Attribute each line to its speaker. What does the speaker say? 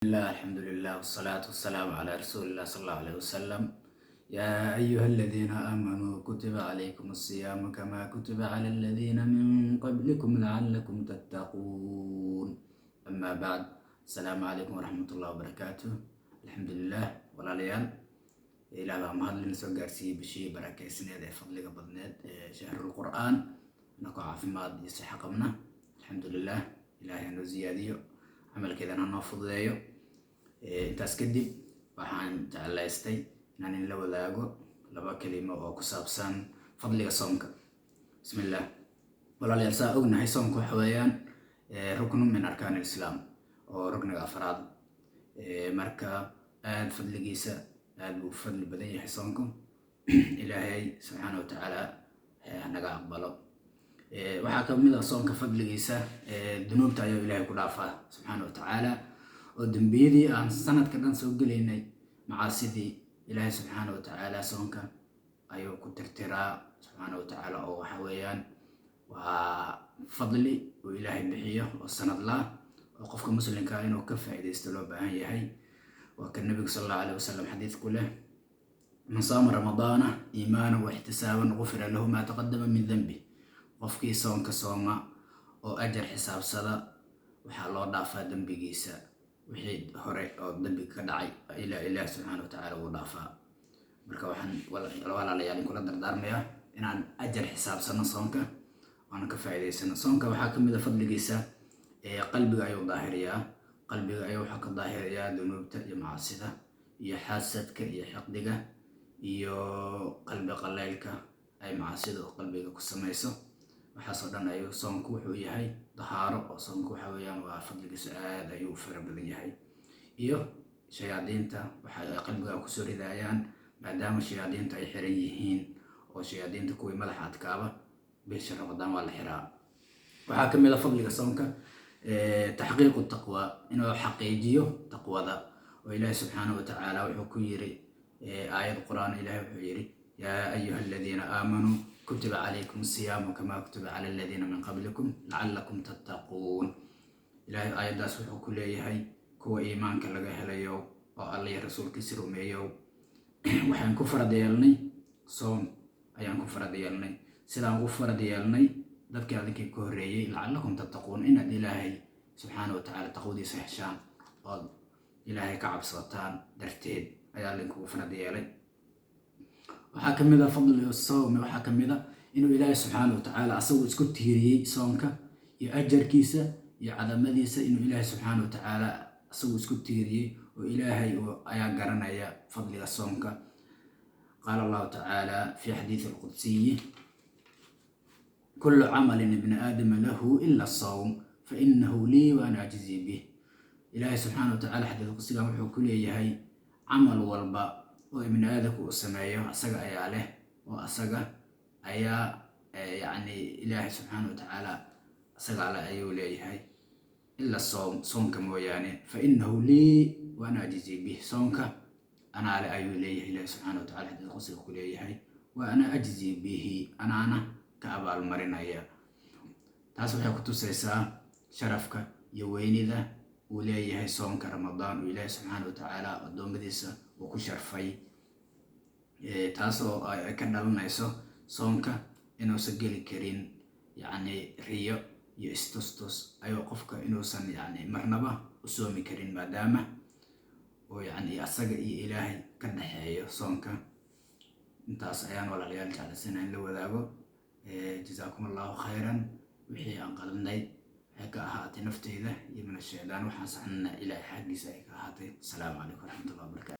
Speaker 1: الله الحمد لله والصلاة والسلام على رسول الله صلى الله عليه وسلم. يا أيها الذين آمنوا كتب عليكم الصيام كما كتب على الذين من قبلكم لعلكم تتقون. أما بعد، السلام عليكم ورحمة الله وبركاته. الحمد لله ولا ليال إلى ما هذا نسوي قرسي بشيء بركة سنة فضل قبضنا شهر القرآن نقع في ماضي يصح قمنا. الحمد لله إلهي إنه زياديو عمل كذا أنا نفض ذايو intaas kadib waxaan jeclaystay inaan la wadaago laba kelimo oo ku saabsan fadliga soonka. Bismillah. Walaalayaal, saa ognahay soonku waxa weeyaan rukn min arkaan al-islaam oo rukniga afraad. Marka aad fadligiisa aad buu fadli badan yahay soonku. Ilaahay subxaanahu wa tacaala naga aqbalo. Waxaa ka mid ah soonka fadligiisa dunuubta ayuu Ilaahay ku dhaafaa subxaanahu wa tacaala. ودنبيدي أن سنة كذا سوق ليني معاصدي إلهي سبحانه وتعالى سونك أيو كترترا سبحانه وتعالى أو حويان وفضلي وإلهي بحيه والسنة الله وقفك مسلم كائن وكفى إذا استلوا بهاي هي. وكان النبي صلى الله عليه وسلم حديث كله: من صام رمضان إيمانا واحتسابا غفر له ما تقدم من ذنبه. قفكي سونك صوما وأجر حساب صدا وحلو ضعف ذنبي جيسا wixii hore oo dambi ka dhacay ilaahay subhanahu wa ta'ala uu dhaafaa. Marka waxaan walaalayaal kula dardaarmayaa inaan ajar xisaabsano soonka oo ka faa'iideysano. Soonka waxaa kamid ah fadligiisa qalbiga ayuu daahiriyaa. Qalbiga ayuu waxa ka daahiriyaa dunuubta iyo macaasida iyo xasadka iyo xaqdiga iyo qalbi qaleelka ay macaasida oo qalbiga ku samayso. waxaasoo dhan ayuu soonku wuxuu yahay dahaaro oo soonku waxa weeyaan waa fadligiisa aad ayuu fara badan yahay. iyo shayaadiinta waxa ay qalbiga ku soo ridayaan maadaama shayaadiinta ay xiran yihiin oo shayaadiinta kuwii madaxa adkaaba bisha Ramadaan waa la xiraa. waxaa ka mid ah fadliga soonka taxqiiqu taqwa, inuu xaqiijiyo taqwada. oo Ilaahay subxaanahu wa tacaala wuxuu ku yiri aayad quraan, Ilaahay wuxuu yiri: يا أيها الذين آمنوا كتب عليكم الصيام كما كتب على الذين من قبلكم لعلكم تتقون. إلهي آيات داس وحو كليه هي كو إيمانك لغا هليو oo Allah iyo rasuulkiisa rumeeyo. waxaan ku faradeelnay soon ayaan ku faradeelnay sidaan ugu faradeelnay dadkii adinkii ku horeeyay la'allakum tattaqun, in Ilaahay subxaanahu wa ta'ala taqwadiisa heshaan oo Ilaahay ka cabsataan darteed ayaa linku faradeelay. waxaa ka mid ah fadliga soom, waxaa ka mid ah inuu Ilaahay subxaanahu wa ta'ala asagu isku tiiriyay soonka iyo ajarkiisa iyo cadamadiisa, inuu Ilaahay subxaanahu wa ta'ala asagu isku tiiriyay oo Ilaahay ayaa garanaya fadliga soonka. qaala Allahu ta'ala fi xadiith al-qudsi: kullu amalin ibn aadama lahu illa as-sawm fa innahu li wa ana ajzi bih. Ilaahay subxaanahu wa ta'ala xadiith qudsiga wuxuu ku leeyahay camal walba oo ibn aadamku uu sameeyo asaga ayaa leh oo asaga ayaa Ilaahay subxaanahu wa ta'ala asaga ayuu leeyahay illa soonka mooyaane. fa innahu lii wa ana ajzi bih, soonka anaa leh ayuu leeyahay Ilaahay subxaanahu wa ta'ala xadiis qudsiga ku leeyahay wa ana ajzi bihi, anaana ka abaalmarinaya. taas waxay ku tusaysaa sharafka iyo weynida uu leeyahay soonka Ramadaan oo Ilaahay subxaanahu wa ta'ala adoomadiisa uu ku sharfay. taasoo ay ka dhalanayso soonka inuusan geli karin riyo iyo istustus ayuu qofka inuusan marnaba u soomi karin maadaama oo asaga iyo Ilaahay ka dhaxeeyo soonka. intaas ayaan walaalayaal jeclaysanaa in la wadaago. jazaakumullahu khayran. wixii aan qaladnay waxay ka ahaatay nafteyda iyo min ash-shaydaan, waxaan saxnaa Ilaahay xaggiisa ay ka ahaatay. Assalaamu calaykum waraxmatullahi wabarakaatu.